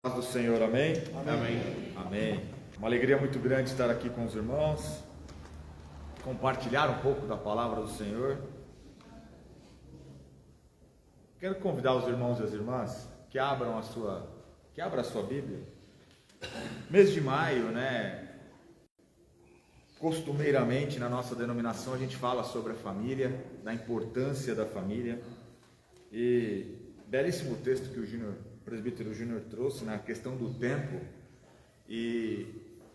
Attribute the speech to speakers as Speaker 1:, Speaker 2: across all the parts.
Speaker 1: Paz do Senhor, amém?
Speaker 2: Amém.
Speaker 1: Amém. Uma alegria muito grande estar aqui com os irmãos, compartilhar um pouco da palavra do Senhor. Quero convidar os irmãos e as irmãs que abram a sua Bíblia. Mês de maio, né? Costumeiramente na nossa denominação a gente fala sobre a família, da importância da família. E belíssimo texto que o presbítero Júnior trouxe na questão do tempo. E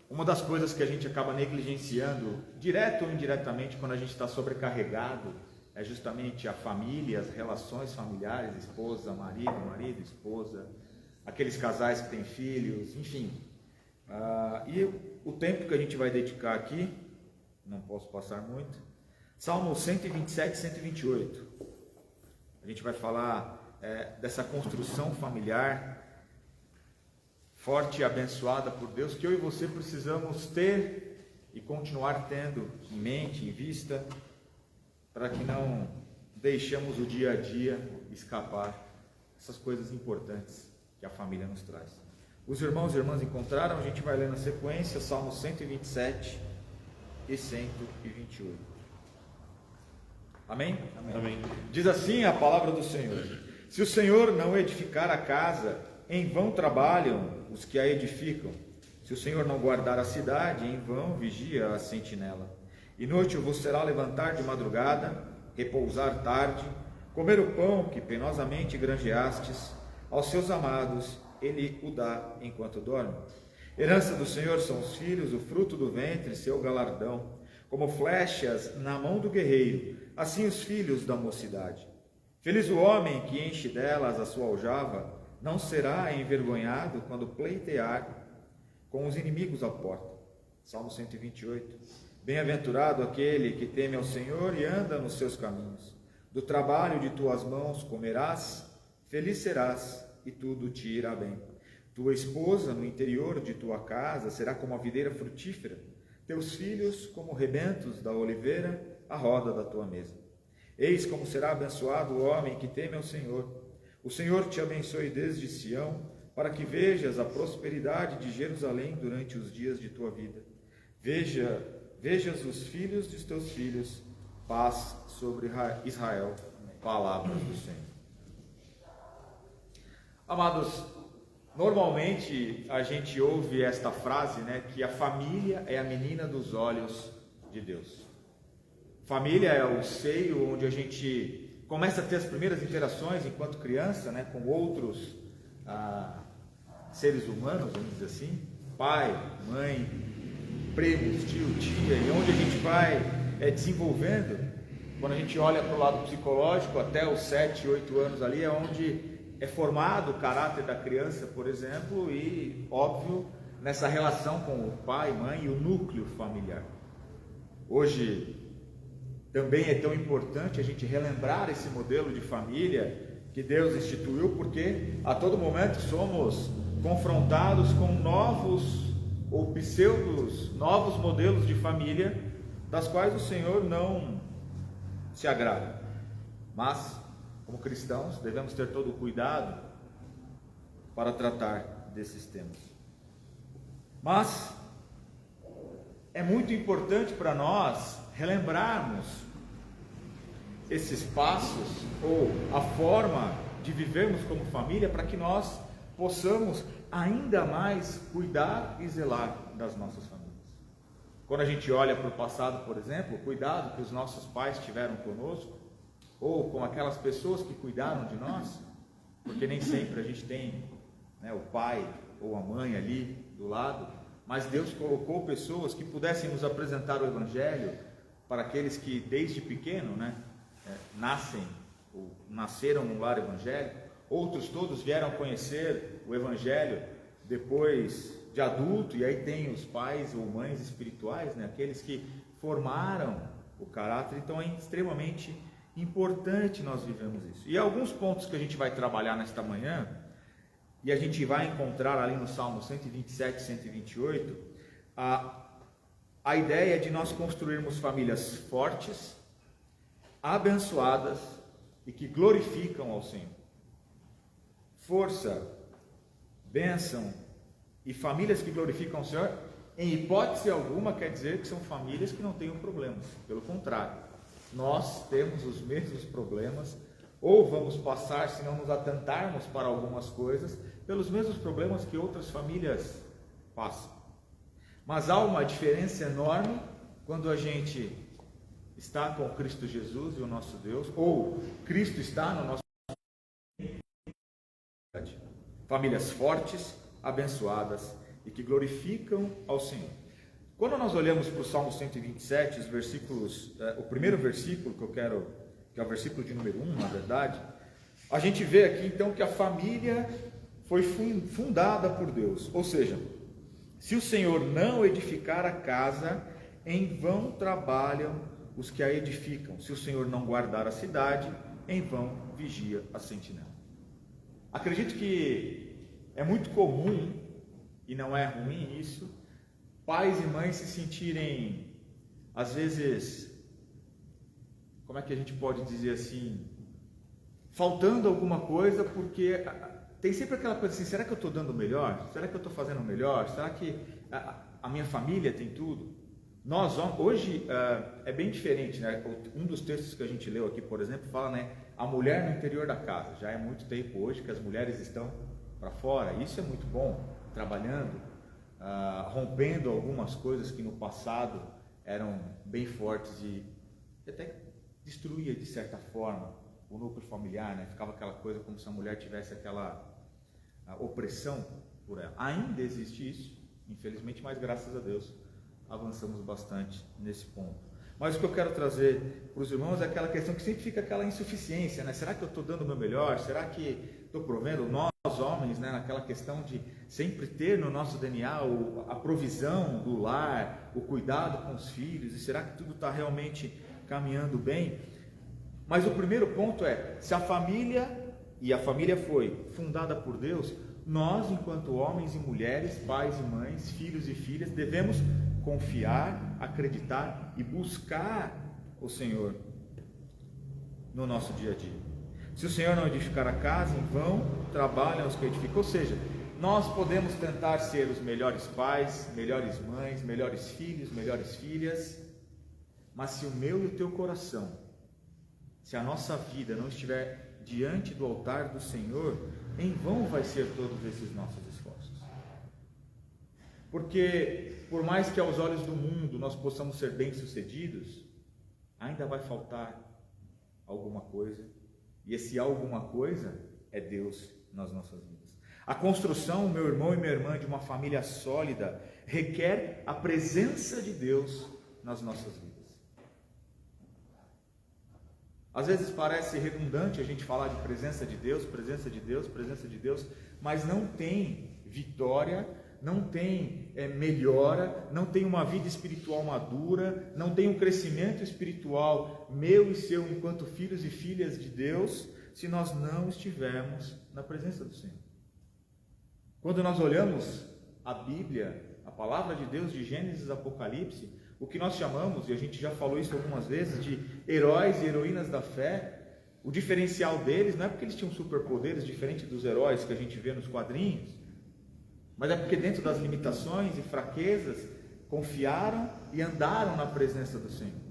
Speaker 1: uma das coisas que a gente acaba negligenciando, direto ou indiretamente, quando a gente está sobrecarregado, é justamente a família, as relações familiares, esposa, marido, esposa, aqueles casais que têm filhos, enfim. E o tempo que a gente vai dedicar aqui, não posso passar muito, Salmo 127 e 128. A gente vai falar dessa construção familiar forte e abençoada por Deus, que eu e você precisamos ter e continuar tendo em mente, em vista, para que não deixemos o dia a dia escapar essas coisas importantes que a família nos traz. Os irmãos e irmãs encontraram, a gente vai ler na sequência Salmo 127 e 128. Amém?
Speaker 2: Amém.
Speaker 1: Diz assim a palavra do Senhor: se o Senhor não edificar a casa, em vão trabalham os que a edificam. Se o Senhor não guardar a cidade, em vão vigia a sentinela. Inútil vos será levantar de madrugada, repousar tarde, comer o pão que penosamente granjeastes. Aos seus amados ele o dá enquanto dorme. Herança do Senhor são os filhos, o fruto do ventre, seu galardão. Como flechas na mão do guerreiro, assim os filhos da mocidade. Feliz o homem que enche delas a sua aljava, não será envergonhado quando pleitear com os inimigos à porta. Salmo 128. Bem-aventurado aquele que teme ao Senhor e anda nos seus caminhos. Do trabalho de tuas mãos comerás, feliz serás e tudo te irá bem. Tua esposa no interior de tua casa será como a videira frutífera, teus filhos como rebentos da oliveira à roda da tua mesa. Eis como será abençoado o homem que teme ao Senhor. O Senhor te abençoe desde Sião, para que vejas a prosperidade de Jerusalém durante os dias de tua vida. Vejas os filhos dos teus filhos, paz sobre Israel. Palavras do Senhor. Amados, normalmente a gente ouve esta frase, né, que a família é a menina dos olhos de Deus. Família é o seio onde a gente começa a ter as primeiras interações enquanto criança, né, com outros seres humanos, vamos dizer assim, pai, mãe, primos, tio, tia, e onde a gente vai desenvolvendo. Quando a gente olha para o lado psicológico, até os 7, 8 anos ali é onde é formado o caráter da criança, por exemplo, e, óbvio, nessa relação com o pai, mãe e o núcleo familiar. Hoje também é tão importante a gente relembrar esse modelo de família que Deus instituiu, porque a todo momento somos confrontados com novos ou pseudos novos modelos de família, das quais o Senhor não se agrada. Mas, como cristãos, devemos ter todo o cuidado para tratar desses temas. Mas é muito importante para nós relembrarmos esses passos ou a forma de vivermos como família, para que nós possamos ainda mais cuidar e zelar das nossas famílias. Quando a gente olha para o passado, por exemplo, o cuidado que os nossos pais tiveram conosco, ou com aquelas pessoas que cuidaram de nós, porque nem sempre a gente tem, né, o pai ou a mãe ali do lado, mas Deus colocou pessoas que pudessem nos apresentar o Evangelho para aqueles que desde pequeno, né, nasceram num lar evangélico. Outros todos vieram conhecer o Evangelho depois de adulto, e aí tem os pais ou mães espirituais, né, aqueles que formaram o caráter. Então é extremamente importante nós vivemos isso. E alguns pontos que a gente vai trabalhar nesta manhã, e a gente vai encontrar ali no Salmo 127 e 128, a ideia de nós construirmos famílias fortes, abençoadas e que glorificam ao Senhor. Força, bênção e famílias que glorificam o Senhor, em hipótese alguma quer dizer que são famílias que não tenham problemas. Pelo contrário, nós temos os mesmos problemas, ou vamos passar, se não nos atentarmos para algumas coisas, pelos mesmos problemas que outras famílias passam. Mas há uma diferença enorme quando a gente está com Cristo Jesus e o nosso Deus, ou Cristo está no nosso... Famílias fortes, abençoadas e que glorificam ao Senhor. Quando nós olhamos para o Salmo 127, os versículos, o primeiro versículo que é o versículo de número 1, na verdade, a gente vê aqui então que a família foi fundada por Deus. Ou seja, se o Senhor não edificar a casa, em vão trabalham os que a edificam. Se o Senhor não guardar a cidade, em vão vigia a sentinela. Acredito que é muito comum, e não é ruim isso, pais e mães se sentirem, às vezes, como é que a gente pode dizer assim, faltando alguma coisa, porque tem sempre aquela coisa assim, será que eu estou dando o melhor? Será que eu estou fazendo o melhor? Será que a minha família tem tudo? Nós, hoje, é bem diferente, né? Um dos textos que a gente leu aqui, por exemplo, fala, né, a mulher no interior da casa. Já é muito tempo hoje que as mulheres estão para fora. Isso é muito bom, trabalhando, rompendo algumas coisas que no passado eram bem fortes e até destruía de certa forma o núcleo familiar, né? Ficava aquela coisa como se a mulher tivesse aquela opressão por ela. Ainda existe isso, infelizmente, mas graças a Deus avançamos bastante nesse ponto. Mas o que eu quero trazer para os irmãos é aquela questão que sempre fica aquela insuficiência, né? Será que eu estou dando o meu melhor? Será que estou provendo? Nós homens, né, naquela questão de sempre ter no nosso DNA a provisão do lar, o cuidado com os filhos, e será que tudo está realmente caminhando bem? Mas o primeiro ponto é, se a família, e a família foi fundada por Deus, nós, enquanto homens e mulheres, pais e mães, filhos e filhas, devemos confiar, acreditar e buscar o Senhor no nosso dia a dia. Se o Senhor não edificar a casa, em vão trabalham os que edificam. Ou seja, nós podemos tentar ser os melhores pais, melhores mães, melhores filhos, melhores filhas, mas se o meu e o teu coração, se a nossa vida não estiver diante do altar do Senhor, em vão vai ser todos esses nossos esforços. Porque por mais que aos olhos do mundo nós possamos ser bem-sucedidos, ainda vai faltar alguma coisa, e esse alguma coisa é Deus nas nossas vidas. A construção, meu irmão e minha irmã, de uma família sólida requer a presença de Deus nas nossas vidas. Às vezes parece redundante a gente falar de presença de Deus, presença de Deus, presença de Deus, mas não tem vitória, não tem melhora, não tem uma vida espiritual madura, não tem um crescimento espiritual meu e seu enquanto filhos e filhas de Deus, se nós não estivermos na presença do Senhor. Quando nós olhamos a Bíblia, a palavra de Deus de Gênesis a Apocalipse, o que nós chamamos, e a gente já falou isso algumas vezes, de heróis e heroínas da fé, o diferencial deles não é porque eles tinham superpoderes diferente dos heróis que a gente vê nos quadrinhos, mas é porque dentro das limitações e fraquezas, confiaram e andaram na presença do Senhor.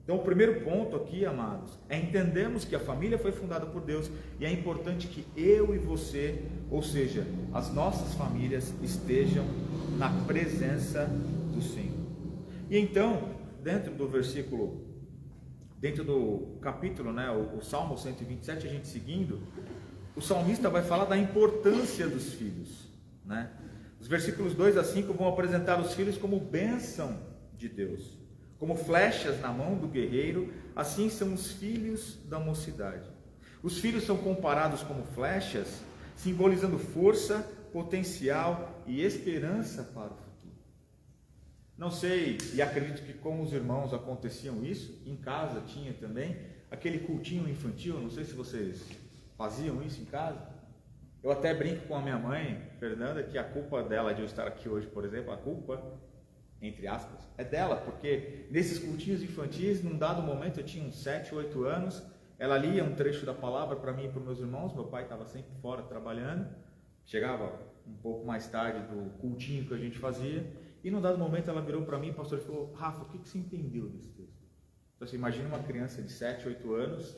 Speaker 1: Então o primeiro ponto aqui, amados, é entendermos que a família foi fundada por Deus e é importante que eu e você, ou seja, as nossas famílias estejam na presença do Senhor. E então, dentro do versículo, dentro do capítulo, né, o Salmo 127, a gente seguindo, o salmista vai falar da importância dos filhos, né? Os versículos 2 a 5 vão apresentar os filhos como bênção de Deus, como flechas na mão do guerreiro, assim são os filhos da mocidade. Os filhos são comparados como flechas, simbolizando força, potencial e esperança para o futuro. Não sei, e acredito que com os irmãos aconteciam isso, em casa tinha também, aquele cultinho infantil, não sei se vocês faziam isso em casa. Eu até brinco com a minha mãe, Fernanda, que a culpa dela de eu estar aqui hoje, por exemplo, a culpa, entre aspas, é dela, porque nesses cultinhos infantis, num dado momento eu tinha uns 7, 8 anos, ela lia um trecho da palavra para mim e para os meus irmãos. Meu pai estava sempre fora trabalhando, chegava um pouco mais tarde do cultinho que a gente fazia, e num dado momento ela virou para mim, pastor, e falou: Rafa, o que você entendeu desse texto? Então, você imagina uma criança de 7, 8 anos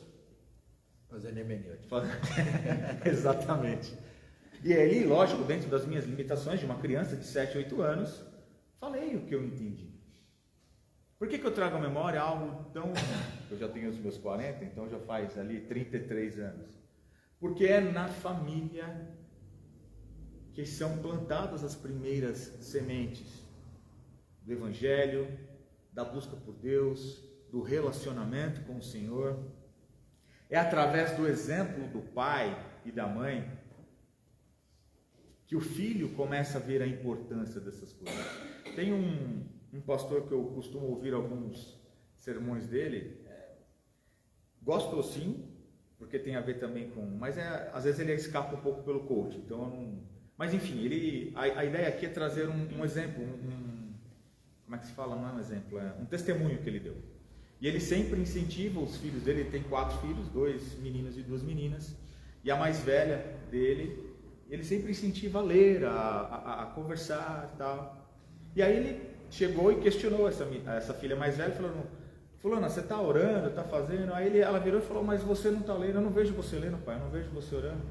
Speaker 2: fazendo hermenêutica.
Speaker 1: Exatamente. E aí, lógico, dentro das minhas limitações de uma criança de 7, 8 anos, falei o que eu entendi. Por que eu trago à memória algo tão... Eu já tenho os meus 40, então já faz ali 33 anos. Porque é na família que são plantadas as primeiras sementes do Evangelho, da busca por Deus, do relacionamento com o Senhor. É através do exemplo do pai e da mãe que o filho começa a ver a importância dessas coisas. Tem um pastor que eu costumo ouvir alguns sermões dele, gosto sim, porque tem a ver também com... Mas às vezes ele escapa um pouco pelo coach, então eu não... Mas enfim, a ideia aqui é trazer um exemplo, como é que se fala? Não é um exemplo, é um testemunho que ele deu. E ele sempre incentiva os filhos dele, ele tem 4 filhos, 2 meninos e 2 meninas, e a mais velha dele, ele sempre incentiva a ler, a conversar e tal. E aí ele chegou e questionou essa filha mais velha, falando: Fulana, você está orando, está fazendo? Aí ela virou e falou: mas você não está lendo, eu não vejo você lendo, pai, eu não vejo você orando.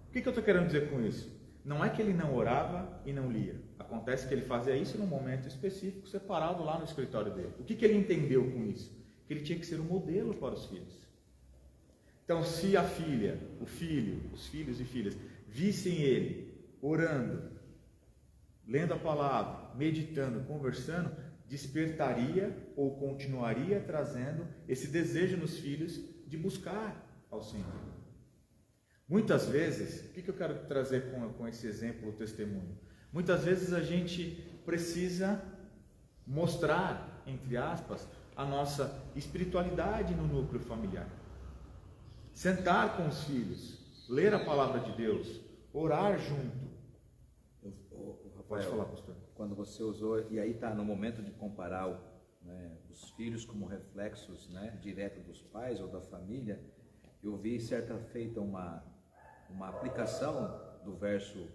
Speaker 1: O que eu estou querendo dizer com isso? Não é que ele não orava e não lia. Acontece que ele fazia isso num momento específico, separado lá no escritório dele. O que ele entendeu com isso? Que ele tinha que ser um modelo para os filhos. Então, se a filha, o filho, os filhos e filhas vissem ele orando, lendo a palavra, meditando, conversando, despertaria ou continuaria trazendo esse desejo nos filhos de buscar ao Senhor. Muitas vezes, o que eu quero trazer com esse exemplo, o testemunho? Muitas vezes a gente precisa mostrar, entre aspas, a nossa espiritualidade no núcleo familiar. Sentar com os filhos, ler a palavra de Deus, orar junto.
Speaker 2: Rafael,
Speaker 1: pode falar, pastor.
Speaker 2: Quando você usou, e aí está no momento de comparar os filhos como reflexos, direto dos pais ou da família, eu vi certa feita uma aplicação do verso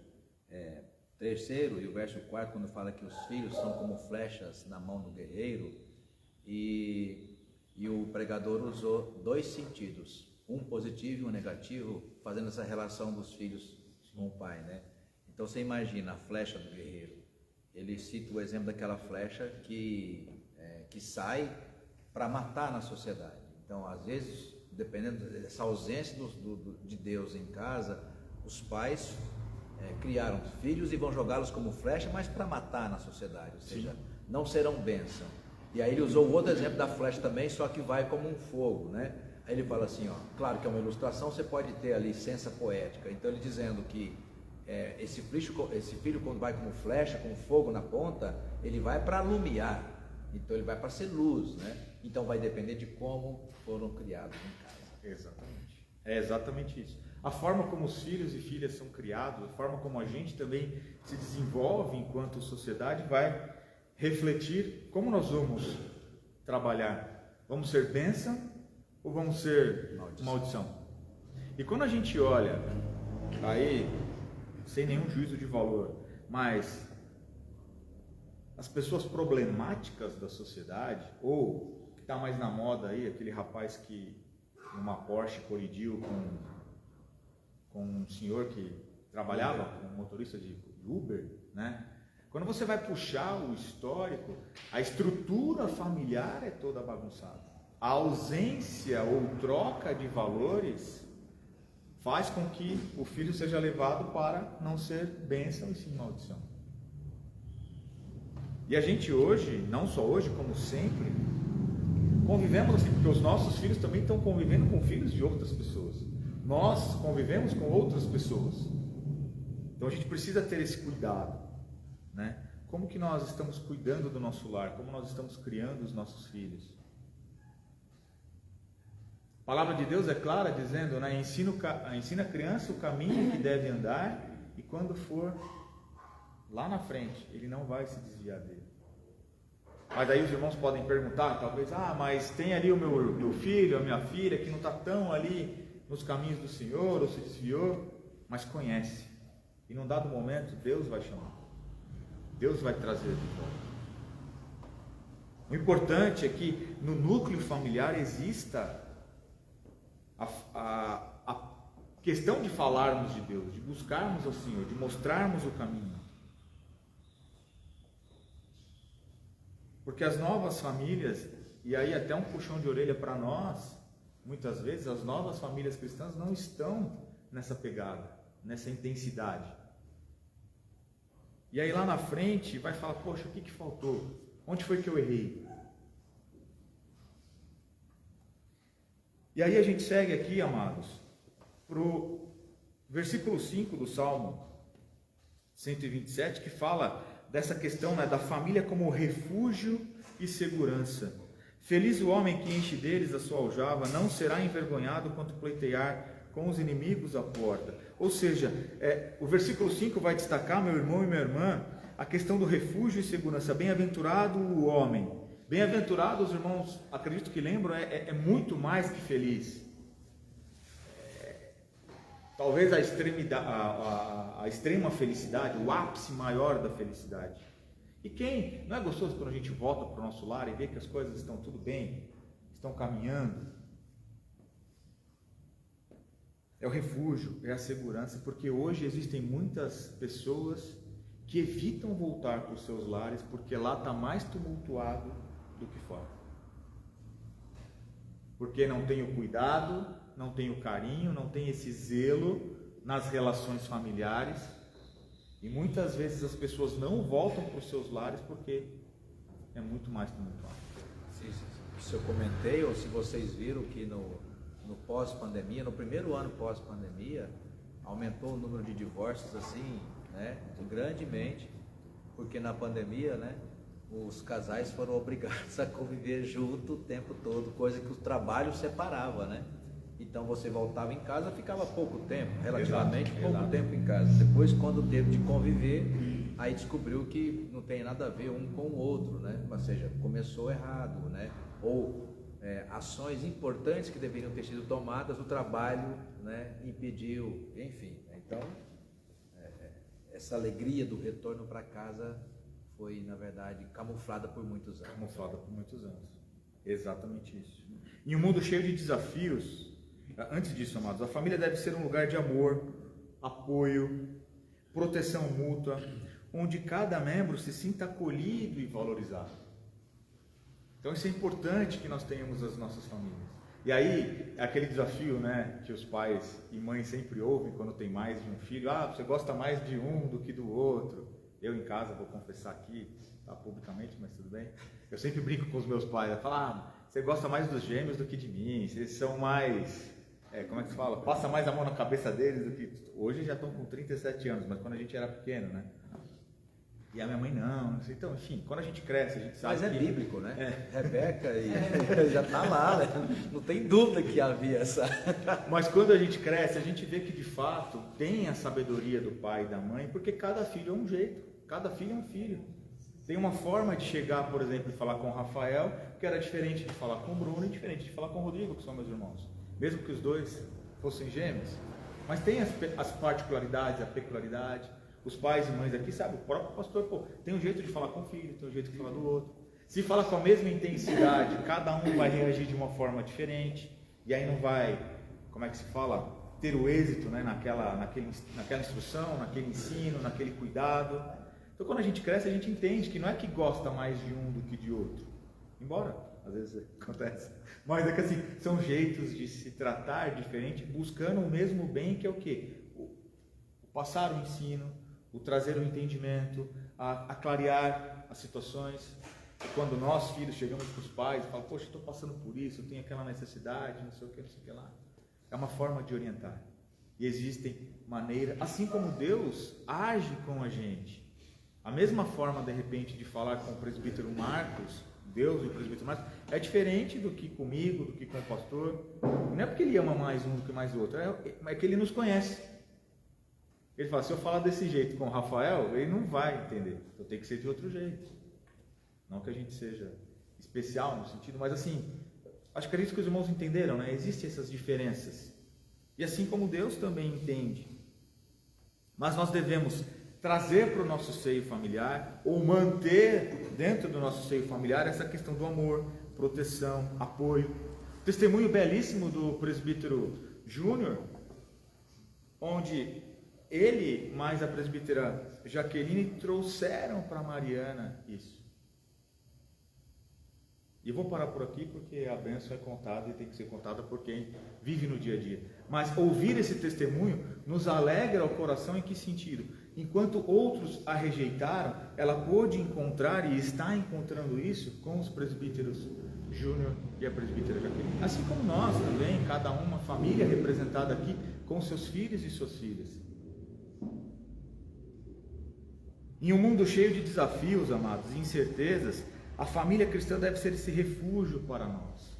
Speaker 2: 3º e o verso 4º, quando fala que os filhos são como flechas na mão do guerreiro, e o pregador usou 2 sentidos, um positivo e um negativo, fazendo essa relação dos filhos com o pai, Então você imagina a flecha do guerreiro. Ele cita o exemplo daquela flecha que sai para matar na sociedade. Então, às vezes, dependendo dessa ausência de Deus em casa, os pais criaram filhos e vão jogá-los como flecha, mas para matar na sociedade, ou seja, não serão bênção. E aí ele usou o outro exemplo da flecha também, só que vai como um fogo, Aí ele fala assim, claro que é uma ilustração, você pode ter a licença poética. Então ele dizendo que esse filho quando vai como flecha, com fogo na ponta, ele vai para alumiar, então ele vai para ser luz, Então vai depender de como foram criados em casa.
Speaker 1: Exatamente. É exatamente isso. A forma como os filhos e filhas são criados, a forma como a gente também se desenvolve enquanto sociedade vai refletir como nós vamos trabalhar. Vamos ser bênção ou vamos ser maldição? E quando a gente olha aí, sem nenhum juízo de valor, mas as pessoas problemáticas da sociedade, ou que está mais na moda aí, aquele rapaz que numa Porsche colidiu com um senhor que trabalhava como motorista de Uber, Quando você vai puxar o histórico, a estrutura familiar é toda bagunçada. A ausência ou troca de valores faz com que o filho seja levado para não ser bênção e sim maldição. E a gente hoje, não só hoje, como sempre, convivemos assim, porque os nossos filhos também estão convivendo com filhos de outras pessoas. Nós convivemos com outras pessoas. Então a gente precisa ter esse cuidado, Como que nós estamos cuidando do nosso lar? Como nós estamos criando os nossos filhos? A palavra de Deus é clara, dizendo, ensina a criança o caminho que deve andar, e quando for lá na frente, ele não vai se desviar dele. Mas aí os irmãos podem perguntar, talvez, mas tem ali o meu filho, a minha filha, que não está tão ali nos caminhos do Senhor, ou se desviou, mas conhece. E num dado momento, Deus vai chamar. Deus vai trazer de volta. O importante é que no núcleo familiar exista a questão de falarmos de Deus, de buscarmos ao Senhor, de mostrarmos o caminho. Porque as novas famílias, e aí até um puxão de orelha para nós, muitas vezes as novas famílias cristãs não estão nessa pegada, nessa intensidade. E aí lá na frente vai falar, poxa, o que faltou? Onde foi que eu errei? E aí a gente segue aqui, amados, para o versículo 5 do Salmo 127, que fala dessa questão, né, da família como refúgio e segurança. Feliz o homem que enche deles a sua aljava, não será envergonhado quanto pleitear com os inimigos à porta. Ou seja, o versículo 5 vai destacar, meu irmão e minha irmã, a questão do refúgio e segurança. Bem-aventurado o homem. Bem-aventurado, os irmãos, acredito que lembram, é muito mais que feliz. Talvez a extrema felicidade, o ápice maior da felicidade. E quem não é gostoso quando a gente volta para o nosso lar e vê que as coisas estão tudo bem, estão caminhando? É o refúgio, é a segurança, porque hoje existem muitas pessoas que evitam voltar para os seus lares porque lá está mais tumultuado do que fora. Porque não tem o cuidado, não tem o carinho, não tem esse zelo nas relações familiares. E muitas vezes as pessoas não voltam para os seus lares porque é muito mais tumultuado.
Speaker 2: Se eu comentei, ou se vocês viram que no pós-pandemia, no primeiro ano pós-pandemia, aumentou o número de divórcios assim, né, grandemente, porque na pandemia, né, os casais foram obrigados a conviver junto o tempo todo, coisa que o trabalho separava, né? Então você voltava em casa, ficava pouco tempo, relativamente pouco tempo em casa. Depois, quando teve de conviver, aí descobriu que não tem nada a ver um com o outro, né? Ou seja, começou errado, né? Ou ações importantes que deveriam ter sido tomadas, o trabalho, né, impediu, enfim. Então, essa alegria do retorno para casa foi, na verdade, camuflada por muitos anos.
Speaker 1: Camuflada por muitos anos. Exatamente isso. Em um mundo cheio de desafios, antes disso, amados, a família deve ser um lugar de amor, apoio, proteção mútua, onde cada membro se sinta acolhido e valorizado. Então isso é importante que nós tenhamos as nossas famílias. E aí, aquele desafio, né, que os pais e mães sempre ouvem quando tem mais de um filho, você gosta mais de um do que do outro. Eu em casa, vou confessar aqui, tá, publicamente, mas tudo bem. Eu sempre brinco com os meus pais, eu falo, você gosta mais dos gêmeos do que de mim, vocês são mais, como é que se fala? Passa mais a mão na cabeça deles do que... Hoje já estão com 37 anos, mas quando a gente era pequeno, né? E a minha mãe não. Então, enfim, quando a gente cresce, a gente sabe.
Speaker 2: Mas é bíblico, né? Rebeca já está lá, né? Não tem dúvida que havia essa.
Speaker 1: Mas quando a gente cresce, a gente vê que de fato tem a sabedoria do pai e da mãe, porque cada filho é um jeito, cada filho é um filho. Tem uma forma de chegar, por exemplo, e falar com o Rafael, que era diferente de falar com o Bruno e diferente de falar com o Rodrigo, que são meus irmãos. Mesmo que os dois fossem gêmeos. Mas tem as particularidades, a peculiaridade. Os pais e mães aqui, sabe, o próprio pastor, tem um jeito de falar com o filho, tem um jeito de falar do outro. Se fala com a mesma intensidade, cada um vai reagir de uma forma diferente, e aí não vai, como é que se fala, ter o êxito, né, naquela instrução, naquele ensino, naquele cuidado. Então quando a gente cresce, a gente entende que não é que gosta mais de um do que de outro, embora às vezes acontece, mas é que assim, são jeitos de se tratar diferente, buscando o mesmo bem, que é o quê? O passar o ensino, o trazer o entendimento, a clarear as situações. E quando nós, filhos, chegamos para os pais e falamos, poxa, estou passando por isso, eu tenho aquela necessidade, não sei o que lá. É uma forma de orientar. E existem maneiras, assim como Deus age com a gente. A mesma forma, de repente, de falar com o presbítero Marcos, Deus e o presbítero Marcos, é diferente do que comigo, do que com o pastor. Não é porque ele ama mais um do que mais outro, é que ele nos conhece. Ele fala, se eu falar desse jeito com o Rafael, ele não vai entender. Eu tenho que ser de outro jeito. Não que a gente seja especial no sentido, mas assim, acho que é isso que os irmãos entenderam, né? Existem essas diferenças. E assim como Deus também entende. Mas nós devemos trazer para o nosso seio familiar, ou manter dentro do nosso seio familiar, essa questão do amor, proteção, apoio. Testemunho belíssimo do presbítero Júnior, onde ele mais a presbítera Jaqueline trouxeram para Mariana isso. E eu vou parar por aqui porque a bênção é contada e tem que ser contada por quem vive no dia a dia. Mas ouvir esse testemunho nos alegra o coração em que sentido? Enquanto outros a rejeitaram, ela pôde encontrar e está encontrando isso com os presbíteros Júnior e a presbítera Jaqueline. Assim como nós também, cada uma família representada aqui com seus filhos e suas filhas. Em um mundo cheio de desafios, amados, e incertezas, a família cristã deve ser esse refúgio para nós.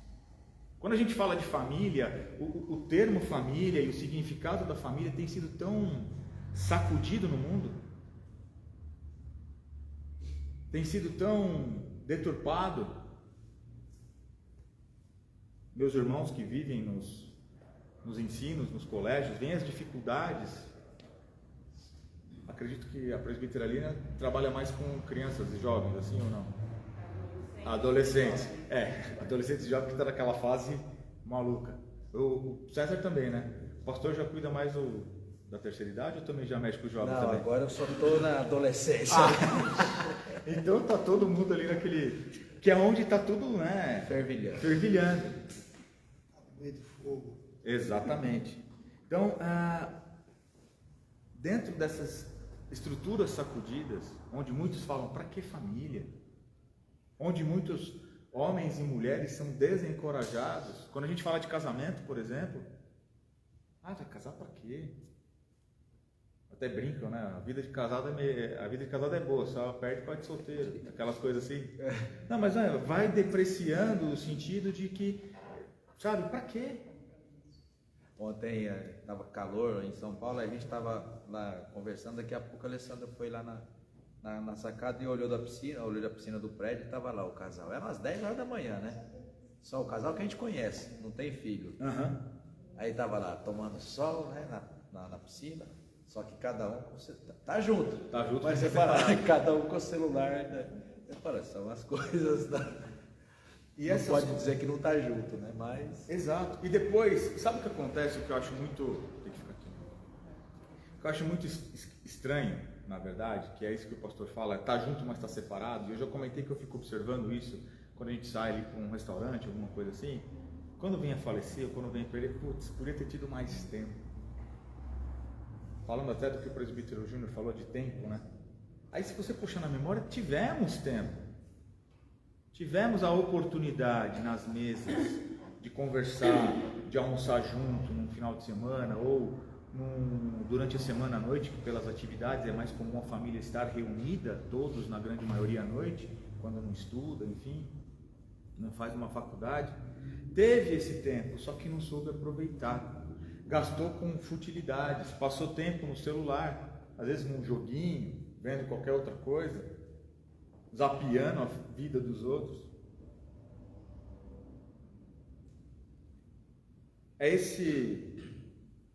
Speaker 1: Quando a gente fala de família, o termo família e o significado da família tem sido tão sacudido no mundo, tem sido tão deturpado. Meus irmãos que vivem nos ensinos, nos colégios, veem as dificuldades. Acredito que a presbítera Lina trabalha mais com crianças e jovens, assim ou não? Adolescentes, adolescentes e jovens que estão naquela fase maluca. O César também, né? O pastor já cuida mais da terceira idade ou também já mexe com os jovens?
Speaker 2: Não,
Speaker 1: também?
Speaker 2: agora eu só estou na adolescência.
Speaker 1: Então tá todo mundo ali naquele... que é onde está tudo, né? Fervilhando.
Speaker 3: Meio de fogo.
Speaker 1: Exatamente. Então, dentro dessas estruturas sacudidas, onde muitos falam, para que família? Onde muitos homens e mulheres são desencorajados. Quando a gente fala de casamento, por exemplo, vai casar para quê? Até brincam, né? A vida de casado é boa, só perde para de solteiro, aquelas coisas assim. Não, mas vai depreciando o sentido de que, sabe, para quê?
Speaker 2: Ontem estava calor em São Paulo, a gente estava lá conversando, daqui a pouco a Alessandra foi lá na sacada e olhou da piscina do prédio e estava lá o casal. Era umas 10 horas da manhã, né? Só o casal que a gente conhece, não tem filho.
Speaker 1: Uhum.
Speaker 2: Aí estava lá tomando sol, né, na piscina, só que cada um tá junto.
Speaker 1: Tá junto,
Speaker 2: mas você fala, cada um com o celular, né? São as coisas
Speaker 1: E
Speaker 2: não pode dizer que não tá junto, né? Mas...
Speaker 1: Exato. E depois, sabe o que acontece? O que eu acho muito... Tem que ficar aqui. O que eu acho muito estranho, na verdade, que é isso que o pastor fala, tá junto, mas tá separado. E eu já comentei que eu fico observando isso quando a gente sai ali para um restaurante, alguma coisa assim. Quando vem a falecer, ou quando vem a perder, putz, podia ter tido mais tempo. Falando até do que o presbítero Júnior falou de tempo, né? Aí se você puxar na memória, tivemos tempo. Tivemos a oportunidade nas mesas de conversar, de almoçar junto num final de semana ou durante a semana à noite, que pelas atividades é mais comum a família estar reunida, todos na grande maioria à noite, quando não estuda, enfim, não faz uma faculdade. Teve esse tempo, só que não soube aproveitar. Gastou com futilidades, passou tempo no celular, às vezes num joguinho, vendo qualquer outra coisa, zapeando a vida dos outros. É esse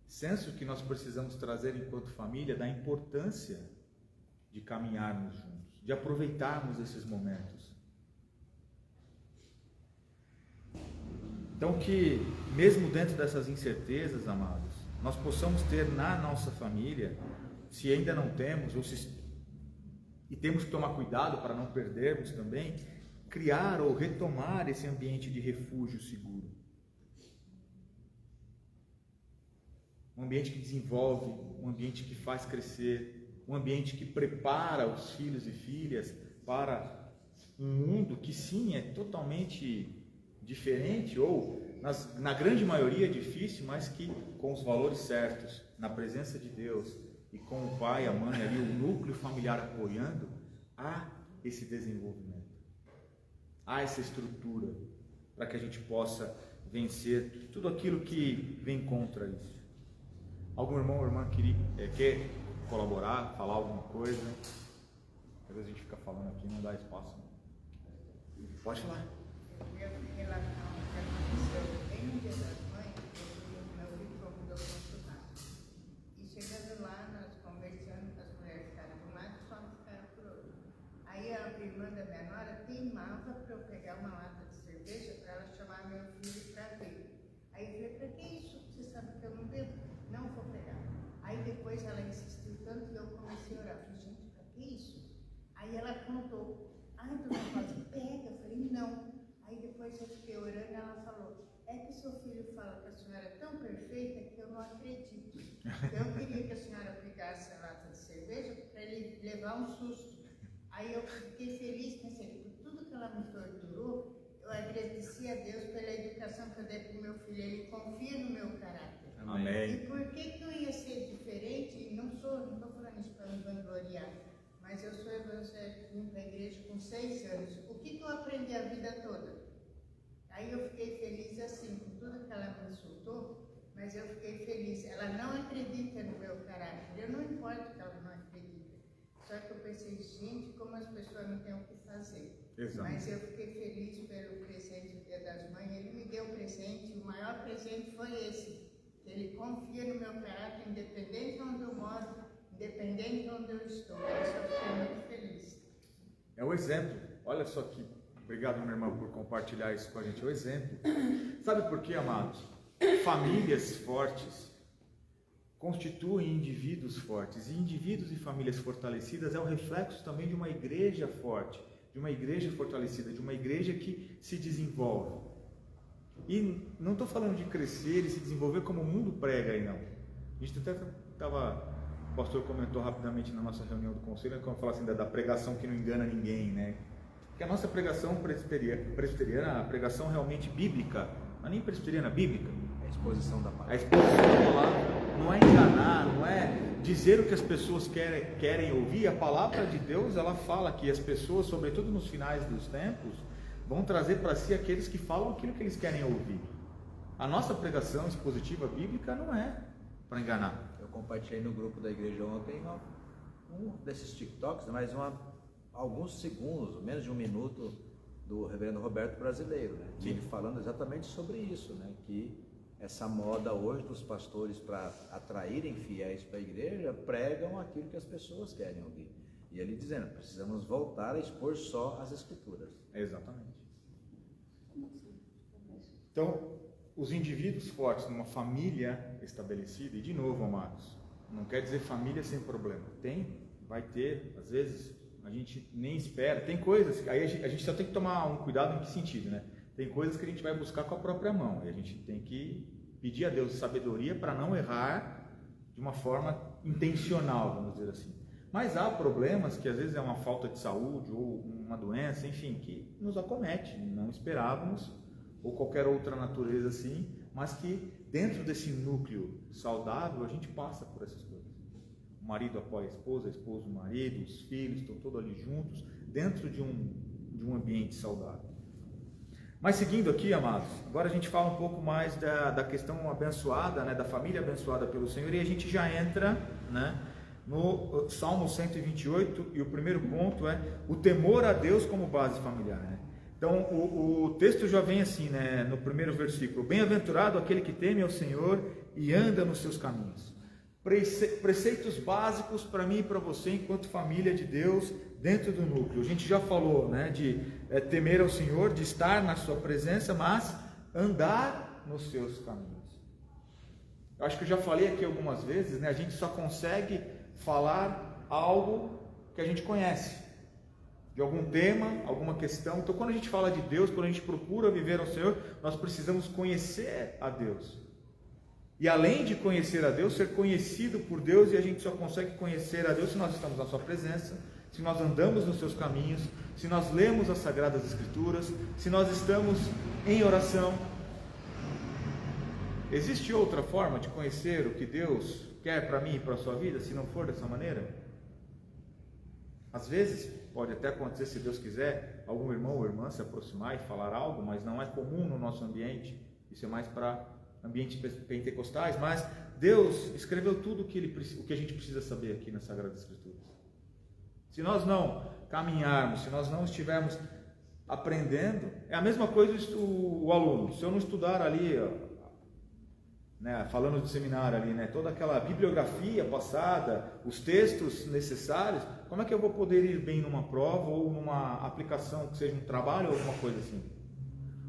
Speaker 1: senso que nós precisamos trazer enquanto família da importância de caminharmos juntos, de aproveitarmos esses momentos. Então que, mesmo dentro dessas incertezas, amados, nós possamos ter na nossa família, se ainda não temos, e temos que tomar cuidado para não perdermos também, criar ou retomar esse ambiente de refúgio seguro. Um ambiente que desenvolve, um ambiente que faz crescer, um ambiente que prepara os filhos e filhas para um mundo que sim é totalmente diferente ou na grande maioria difícil, mas que com os valores certos, na presença de Deus e com o pai, a mãe ali, o núcleo familiar apoiando, há esse desenvolvimento, há essa estrutura para que a gente possa vencer tudo aquilo que vem contra isso. Algum irmão ou irmã quer colaborar, falar alguma coisa? Às vezes a gente fica falando aqui, não dá espaço. Pode falar.
Speaker 4: Em relação ao que aconteceu bem no Dia das Mães, meu filho convidou para estudar. E chegando lá, nós conversando, as mulheres ficaram de um lado e os homens ficaram por outro. Aí a irmã da minha nora teimava para eu pegar uma lata de cerveja para ela chamar meu filho para ver. Aí eu falei, para que isso? Você sabe que eu não bebo? Não vou pegar. Aí depois ela insistiu tanto e eu comecei a orar. Eu falei, gente, para que isso? Aí ela contou. Ai, dona Rosa, pega. Eu falei, não. Aí depois eu fiquei orando e ela falou, é que seu filho fala que a senhora é tão perfeita que eu não acredito. Eu queria que a senhora pegasse a lata de cerveja para ele levar um susto. Aí eu fiquei feliz, pensei, por tudo que ela me torturou, eu agradeci a Deus pela educação que eu dei para o meu filho. Ele confia no meu caráter.
Speaker 1: Amém.
Speaker 4: E por que eu ia ser diferente? Não estou falando isso para me vangloriar, mas eu sou evangélica, vim para a igreja com 6 anos. O que eu aprendi a vida toda? Aí eu fiquei feliz assim, com tudo que ela me insultou, mas eu fiquei feliz. Ela não acredita no meu caráter. Eu não importo que ela não acredita. Só que eu pensei, gente, como as pessoas não têm o que fazer.
Speaker 1: Exato.
Speaker 4: Mas eu fiquei feliz pelo presente do Dia das Mães. Ele me deu presente, o maior presente foi esse. Ele confia no meu caráter, independente de onde eu moro, independente de onde eu estou. Isso eu fiquei muito feliz.
Speaker 1: É o exemplo. Olha só que. Obrigado, minha irmã, por compartilhar isso com a gente. É o exemplo. Sabe por quê, amados? Famílias fortes constituem indivíduos fortes. E indivíduos e famílias fortalecidas é o reflexo também de uma igreja forte, de uma igreja fortalecida, de uma igreja que se desenvolve. E não estou falando de crescer e se desenvolver como o mundo prega aí, não. A gente até estava... O pastor comentou rapidamente na nossa reunião do conselho, quando fala assim da pregação que não engana ninguém, né? Que a nossa pregação presbiteriana, a pregação realmente bíblica, não é nem presbiteriana, bíblica.
Speaker 2: A exposição da palavra.
Speaker 1: A exposição da palavra não é enganar, não é dizer o que as pessoas querem ouvir. A palavra de Deus, ela fala que as pessoas, sobretudo nos finais dos tempos, vão trazer para si aqueles que falam aquilo que eles querem ouvir. A nossa pregação expositiva bíblica não é para enganar.
Speaker 2: Eu compartilhei no grupo da igreja ontem um desses TikToks, mas alguns segundos, menos de um minuto, do reverendo Roberto Brasileiro, né? Ele falando exatamente sobre isso, né? Que essa moda hoje dos pastores para atraírem fiéis para a igreja pregam aquilo que as pessoas querem ouvir. E ele dizendo, precisamos voltar a expor só as escrituras.
Speaker 1: Exatamente. Então, os indivíduos fortes numa família estabelecida, e de novo, amados, não quer dizer família sem problema. Vai ter, às vezes, a gente nem espera. Tem coisas, aí a gente só tem que tomar um cuidado em que sentido, né? Tem coisas que a gente vai buscar com a própria mão, e a gente tem que pedir a Deus sabedoria para não errar de uma forma intencional, vamos dizer assim. Mas há problemas que às vezes é uma falta de saúde ou uma doença, enfim, que nos acomete, não esperávamos, ou qualquer outra natureza assim, mas que dentro desse núcleo saudável a gente passa por essas coisas. O marido apoia a esposa o marido, os filhos estão todos ali juntos, dentro de um ambiente saudável. Mas seguindo aqui, amados, agora a gente fala um pouco mais da questão abençoada, né, da família abençoada pelo Senhor, e a gente já entra, né, no Salmo 128, e o primeiro ponto é o temor a Deus como base familiar, né? Então o texto já vem assim, né, no primeiro versículo: bem-aventurado aquele que teme ao Senhor e anda nos seus caminhos. Preceitos básicos para mim e para você enquanto família de Deus dentro do núcleo. A gente já falou, né, de temer ao Senhor, de estar na sua presença, mas andar nos seus caminhos. Eu acho que eu já falei aqui algumas vezes, né, a gente só consegue falar algo que a gente conhece, de algum tema, alguma questão. Então, quando a gente fala de Deus, quando a gente procura viver ao Senhor, nós precisamos conhecer a Deus. E além de conhecer a Deus, ser conhecido por Deus, e a gente só consegue conhecer a Deus se nós estamos na sua presença, se nós andamos nos seus caminhos, se nós lemos as Sagradas Escrituras, se nós estamos em oração. Existe outra forma de conhecer o que Deus quer para mim e para a sua vida, se não for dessa maneira? Às vezes, pode até acontecer, se Deus quiser, algum irmão ou irmã se aproximar e falar algo, mas não é comum no nosso ambiente. Isso é mais para ambientes pentecostais, mas Deus escreveu tudo o que a gente precisa saber aqui nas Sagradas Escrituras. Se nós não caminharmos, se nós não estivermos aprendendo. É a mesma coisa o aluno. Se eu não estudar ali, né, falando do seminário ali, né, toda aquela bibliografia passada, os textos necessários, como é que eu vou poder ir bem numa prova ou numa aplicação, que seja um trabalho ou alguma coisa assim?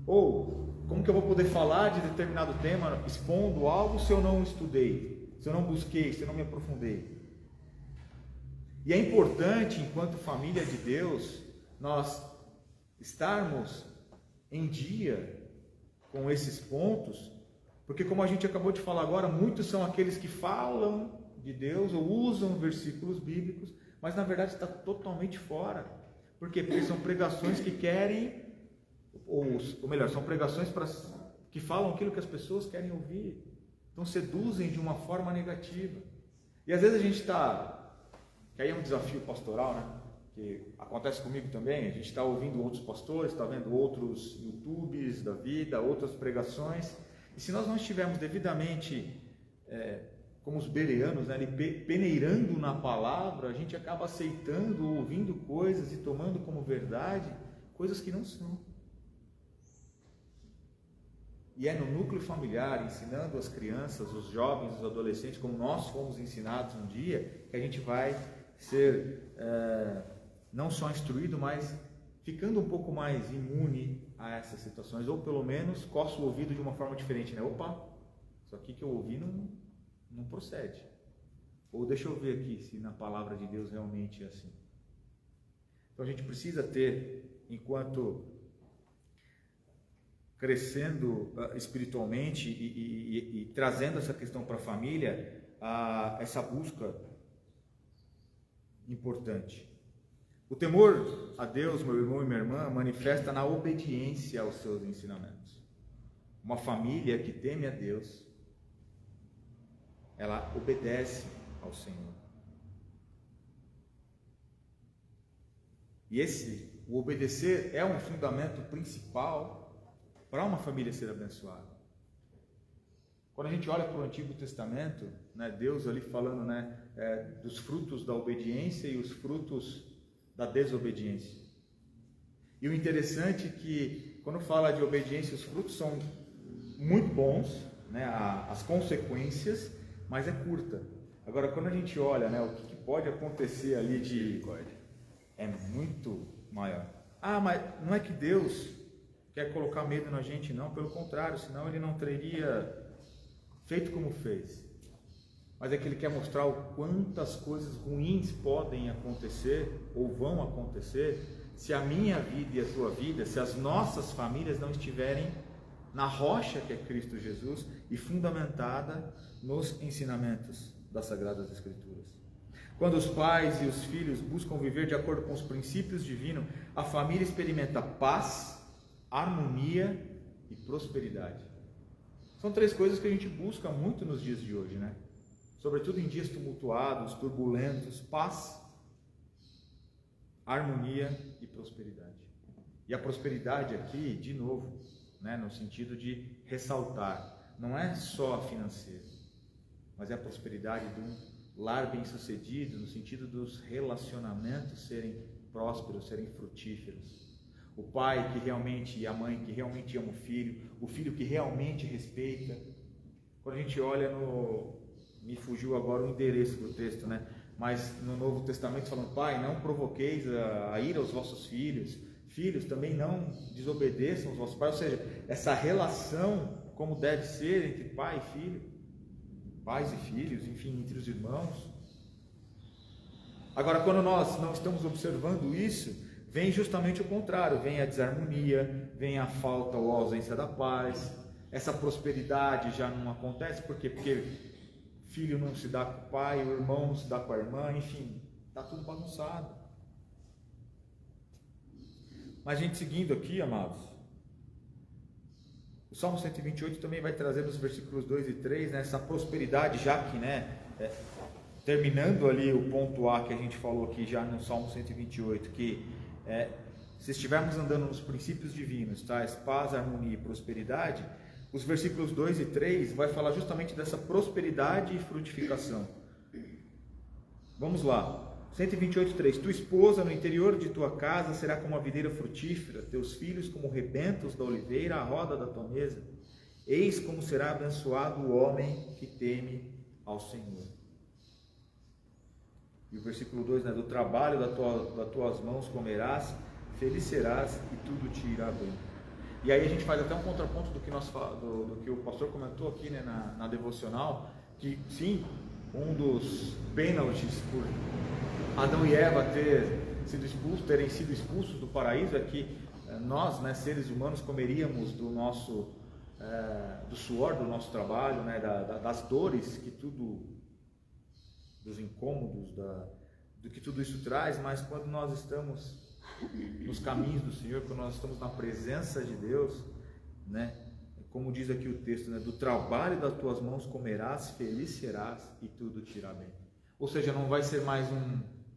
Speaker 1: Ou como que eu vou poder falar de determinado tema expondo algo se eu não estudei, se eu não busquei, se eu não me aprofundei? E é importante, enquanto família de Deus, nós estarmos em dia com esses pontos, porque como a gente acabou de falar agora, muitos são aqueles que falam de Deus ou usam versículos bíblicos, mas na verdade está totalmente fora. Por quê? Porque são pregações que querem, ou melhor, são pregações que falam aquilo que as pessoas querem ouvir. Então seduzem de uma forma negativa. E às vezes a gente está... que aí é um desafio pastoral, né? Que acontece comigo também. A gente está ouvindo outros pastores, está vendo outros YouTubes da vida, outras pregações. E se nós não estivermos devidamente, como os bereanos, né, ali peneirando na palavra, a gente acaba aceitando, ouvindo coisas e tomando como verdade coisas que não são. E é no núcleo familiar, ensinando as crianças, os jovens, os adolescentes, como nós fomos ensinados um dia, que a gente vai ser não só instruído, mas ficando um pouco mais imune a essas situações, ou pelo menos coça o ouvido de uma forma diferente, né? Opa, isso aqui que eu ouvi não procede. Ou deixa eu ver aqui se na palavra de Deus realmente é assim. Então a gente precisa ter, enquanto crescendo espiritualmente e trazendo essa questão para a família, essa busca importante. O temor a Deus, meu irmão e minha irmã, manifesta na obediência aos seus ensinamentos. Uma família que teme a Deus, ela obedece ao Senhor. E o obedecer é um fundamento principal para uma família ser abençoada. Quando a gente olha para o Antigo Testamento, né, Deus ali falando, né, dos frutos da obediência e os frutos da desobediência. E o interessante é que quando fala de obediência, os frutos são muito bons, né, as consequências, mas é curta. Agora, quando a gente olha, né, o que pode acontecer ali é muito maior. Mas não é que Deus quer colocar medo na gente, não, pelo contrário, senão Ele não teria feito como fez. Mas é que Ele quer mostrar o quantas coisas ruins podem acontecer ou vão acontecer se a minha vida e a tua vida, se as nossas famílias não estiverem na rocha que é Cristo Jesus e fundamentada nos ensinamentos das Sagradas Escrituras. Quando os pais e os filhos buscam viver de acordo com os princípios divinos, a família experimenta paz, harmonia e prosperidade. São três coisas que a gente busca muito nos dias de hoje, né? Sobretudo em dias tumultuados, turbulentos, paz, harmonia e prosperidade. E a prosperidade aqui, de novo, né, no sentido de ressaltar, não é só a financeira, mas é a prosperidade de um lar bem-sucedido, no sentido dos relacionamentos serem prósperos, serem frutíferos. O pai que realmente, e a mãe que realmente ama o filho que realmente respeita. Quando a gente olha me fugiu agora o endereço do texto, né? Mas no Novo Testamento falando, pai, não provoqueis a ira aos vossos filhos, filhos também não desobedeçam aos vossos pais, ou seja, essa relação como deve ser entre pai e filho, pais e filhos, enfim, entre os irmãos. Agora, quando nós não estamos observando isso, vem justamente o contrário, vem a desarmonia, vem a falta ou a ausência da paz, essa prosperidade já não acontece, por quê? Porque filho não se dá com o pai, o irmão não se dá com a irmã, enfim, está tudo bagunçado. Mas a gente seguindo aqui, amados, o Salmo 128 também vai trazer nos versículos 2 e 3, né, essa prosperidade, já que, né, terminando ali o ponto A que a gente falou aqui já no Salmo 128, que se estivermos andando nos princípios divinos, tais paz, harmonia e prosperidade, os versículos 2 e 3 vai falar justamente dessa prosperidade e frutificação. Vamos lá. 128:3. Tua esposa no interior de tua casa será como a videira frutífera, teus filhos como rebentos da oliveira à roda da tua mesa. Eis como será abençoado o homem que teme ao Senhor. E o versículo 2, né? Do trabalho das tuas mãos comerás, feliz serás e tudo te irá bem. E aí a gente faz até um contraponto do que, do que o pastor comentou aqui, né, na devocional, que sim, um dos pênaltis por Adão e Eva terem sido expulsos do paraíso é que nós, né, seres humanos, comeríamos do suor do nosso trabalho, né, das dores que dos incômodos, do que tudo isso traz. Mas quando nós estamos nos caminhos do Senhor, quando nós estamos na presença de Deus, né, como diz aqui o texto, né, do trabalho das tuas mãos comerás, feliz serás e tudo te irá bem. Ou seja, não vai ser mais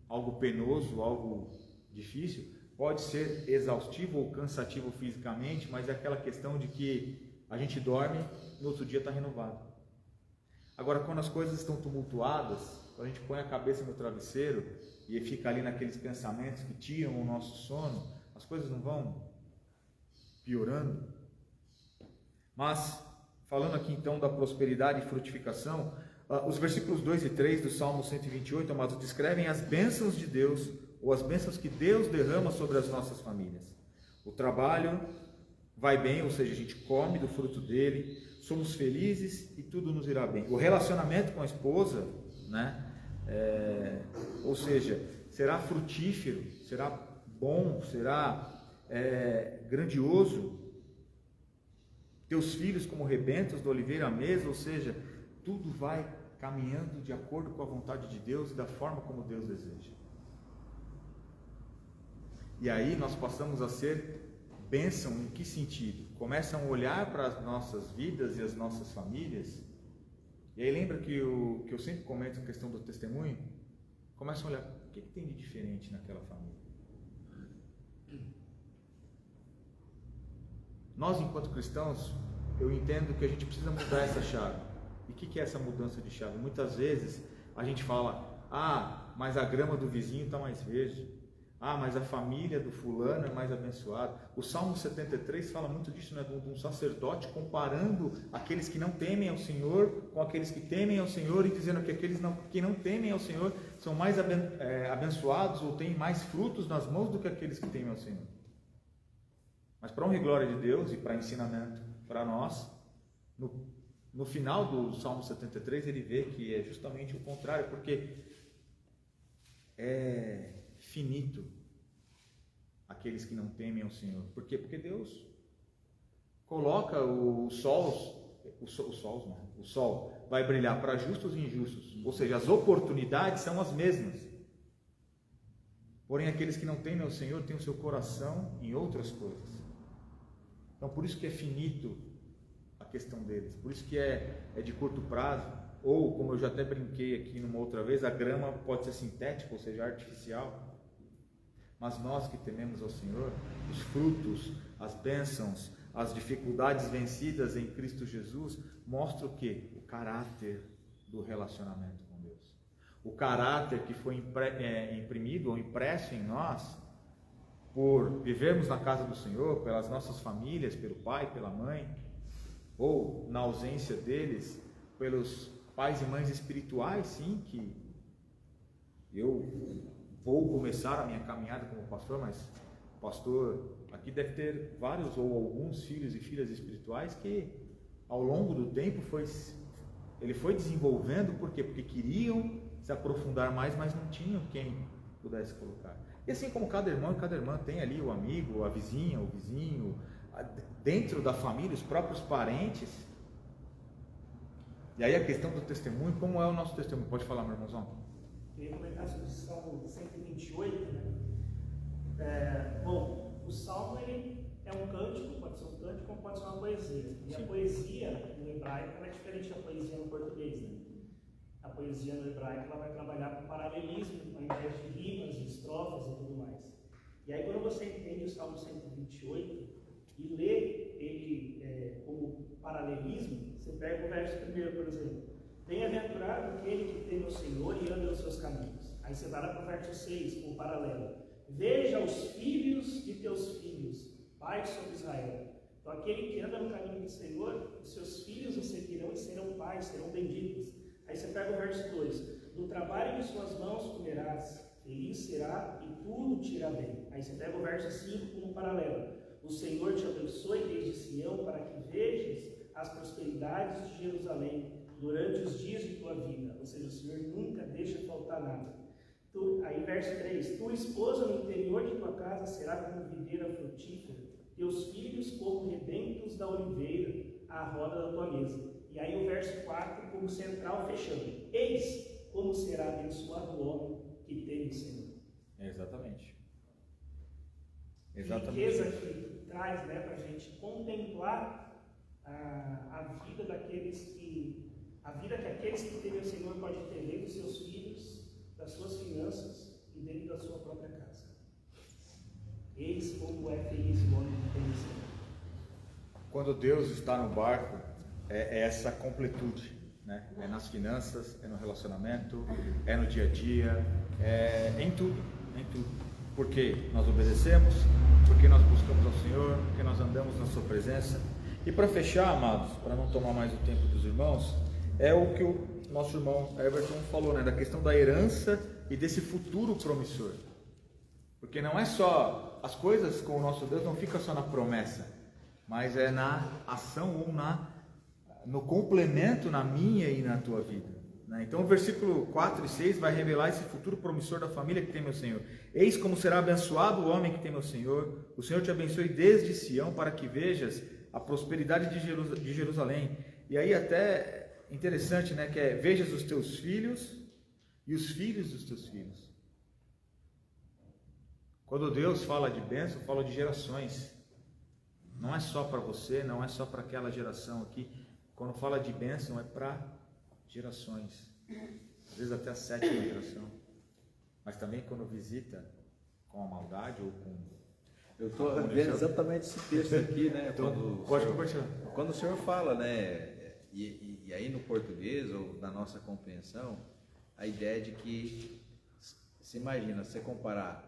Speaker 1: algo penoso, algo difícil. Pode ser exaustivo ou cansativo fisicamente, mas é aquela questão de que a gente dorme, no outro dia está renovado. Agora, quando as coisas estão tumultuadas, quando a gente põe a cabeça no travesseiro e fica ali naqueles pensamentos que tiram o nosso sono, as coisas não vão piorando. Mas, falando aqui então da prosperidade e frutificação, os versículos 2 e 3 do Salmo 128, amados, descrevem as bênçãos de Deus, ou as bênçãos que Deus derrama sobre as nossas famílias. O trabalho vai bem, ou seja, a gente come do fruto dele, somos felizes e tudo nos irá bem. O relacionamento com a esposa, né, ou seja, será frutífero, será bom, será grandioso. Teus filhos como rebentos da oliveira à mesa, ou seja, tudo vai caminhando de acordo com a vontade de Deus e da forma como Deus deseja. E aí nós passamos a ser bênção em que sentido? Começam a olhar para as nossas vidas e as nossas famílias, e aí lembra que eu sempre comento a questão do testemunho? Começam a olhar, o que tem de diferente naquela família? Nós, enquanto cristãos, eu entendo que a gente precisa mudar essa chave. E o que é essa mudança de chave? Muitas vezes a gente fala, mas a grama do vizinho está mais verde. Mas a família do fulano é mais abençoada. O Salmo 73 fala muito disso, né? De um sacerdote comparando aqueles que não temem ao Senhor com aqueles que temem ao Senhor, e dizendo que aqueles que não temem ao Senhor são mais abençoados ou têm mais frutos nas mãos do que aqueles que temem ao Senhor. Mas para honra e glória de Deus e para ensinamento para nós, no final do Salmo 73 ele vê que é justamente o contrário, porque é finito aqueles que não temem ao Senhor. Por quê? Porque Deus coloca o sol vai brilhar para justos e injustos, ou seja, as oportunidades são as mesmas. Porém, aqueles que não temem ao Senhor têm o seu coração em outras coisas. Então, por isso que é finito a questão deles, por isso que é de curto prazo, ou, como eu já até brinquei aqui numa outra vez, a grama pode ser sintética, ou seja, artificial. Mas nós que tememos ao Senhor, os frutos, as bênçãos, as dificuldades vencidas em Cristo Jesus, mostram o quê? O caráter do relacionamento com Deus. O caráter que foi imprimido ou impresso em nós por vivermos na casa do Senhor, pelas nossas famílias, pelo pai, pela mãe, ou na ausência deles, pelos pais e mães espirituais, sim, que eu vou começar a minha caminhada como pastor, mas o pastor aqui deve ter vários ou alguns filhos e filhas espirituais que ao longo do tempo ele foi desenvolvendo. Por quê? Porque queriam se aprofundar mais, mas não tinham quem pudesse colocar. E assim como cada irmão e cada irmã tem ali o amigo, a vizinha, o vizinho, dentro da família, os próprios parentes. E aí a questão do testemunho, como é o nosso testemunho? Pode falar, meu irmãozão.
Speaker 5: Eu ia comentar sobre o Salmo 128, né? O Salmo ele é um cântico, pode ser um cântico ou pode ser uma poesia. E a poesia no hebraico é diferente da poesia no português, né? A poesia no hebraico ela vai trabalhar com paralelismo, ao invés de rimas, estrofes e tudo mais. E aí quando você entende o Salmo 128 e lê ele como paralelismo, você pega o verso primeiro, por exemplo. Bem-aventurado aquele que teme o Senhor e anda nos seus caminhos. Aí você vai lá para o verso 6, o paralelo. Veja os filhos de teus filhos, pai sobre Israel. Então aquele que anda no caminho do Senhor, os seus filhos o seguirão e serão pais, serão benditos. Aí você pega o verso 2. Do trabalho de suas mãos comerás, feliz será e tudo te irá bem. Aí você pega o verso 5 como paralelo. O Senhor te abençoe desde Sião para que vejas as prosperidades de Jerusalém durante os dias de tua vida. Ou seja, o Senhor nunca deixa faltar nada. Aí verso 3. Tua esposa no interior de tua casa será como videira frutífera, teus filhos como rebentos da oliveira à roda da tua mesa. E aí o verso 4 como central fechando. Eis como será abençoado o homem que teme o Senhor.
Speaker 1: Exatamente.
Speaker 5: Riqueza que traz, né, para a gente contemplar a vida daqueles que aqueles que temem o Senhor podem ter dentro dos seus filhos, das suas finanças e dentro da sua própria casa. Eis como é feliz o homem que teme o Senhor. Quando
Speaker 1: Deus está no barco, é essa completude, né? É nas finanças, é no relacionamento, é no dia a dia, é em tudo, Porque nós obedecemos, porque nós buscamos ao Senhor, porque nós andamos na sua presença. E para fechar, amados, para não tomar mais o tempo dos irmãos, é o que o nosso irmão Everton falou, né? Da questão da herança e desse futuro promissor. Porque não é só, as coisas com o nosso Deus não ficam só na promessa, mas é na ação ou no complemento na minha e na tua vida. Então o versículo 4 e 6 vai revelar esse futuro promissor da família que teme ao Senhor. Eis como será abençoado o homem que teme ao Senhor. O Senhor te abençoe desde Sião para que vejas a prosperidade de Jerusalém. E aí até interessante, né, que é vejas os teus filhos e os filhos dos teus filhos. Quando Deus fala de bênção, fala de gerações. Não é só para você, não é só para aquela geração aqui. Quando fala de bênção é para gerações, às vezes até a 7ª geração, mas também quando visita com a maldade ou com...
Speaker 2: Eu estou vendo exatamente esse texto aqui, né?
Speaker 1: Então, pode compartilhar.
Speaker 2: Quando o senhor fala, né? E aí no português ou na nossa compreensão, a ideia de que, se imagina, você comparar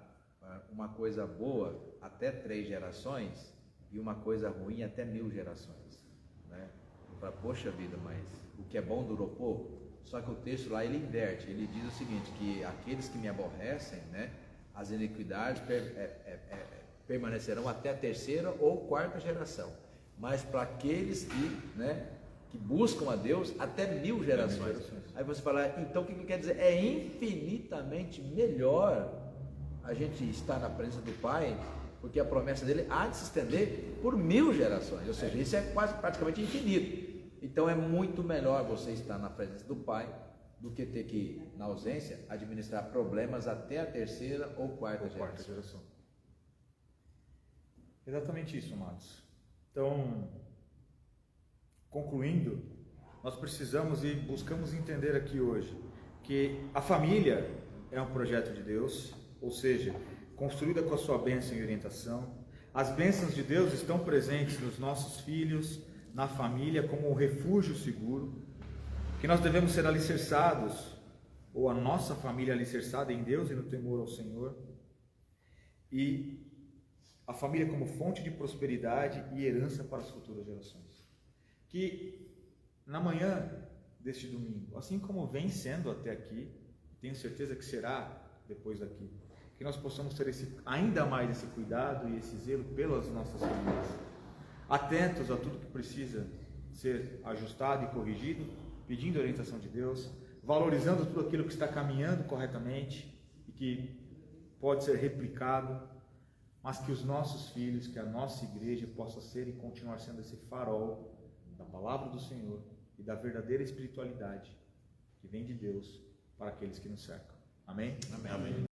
Speaker 2: uma coisa boa até 3 gerações e uma coisa ruim até 1000 gerações, né? Para poxa vida, mas o que é bom durou pouco. Só que o texto lá ele inverte, ele diz o seguinte, que aqueles que me aborrecem, né, as iniquidades permanecerão até a 3ª ou 4ª geração, mas para aqueles que, né, que buscam a Deus até 1000 gerações. Aí você fala, então o que quer dizer? É infinitamente melhor a gente estar na presença do Pai, porque a promessa dele há de se estender por 1000 gerações, ou seja, isso é quase praticamente infinito. Então é muito melhor você estar na presença do Pai do que ter que, na ausência, administrar problemas até a 3ª ou 4ª geração.
Speaker 1: Exatamente isso, amados. Então, concluindo, nós precisamos e buscamos entender aqui hoje que a família é um projeto de Deus, ou seja, construída com a sua bênção e orientação. As bênçãos de Deus estão presentes nos nossos filhos, na família, como um refúgio seguro, que nós devemos ser alicerçados, ou a nossa família alicerçada em Deus e no temor ao Senhor, e a família como fonte de prosperidade e herança para as futuras gerações. Que na manhã deste domingo, assim como vem sendo até aqui, tenho certeza que será depois daqui, que nós possamos ter ainda mais esse cuidado e esse zelo pelas nossas famílias, atentos a tudo que precisa ser ajustado e corrigido, pedindo a orientação de Deus, valorizando tudo aquilo que está caminhando corretamente e que pode ser replicado, mas que os nossos filhos, que a nossa igreja possa ser e continuar sendo esse farol da palavra do Senhor e da verdadeira espiritualidade que vem de Deus para aqueles que nos cercam. Amém?
Speaker 2: Amém.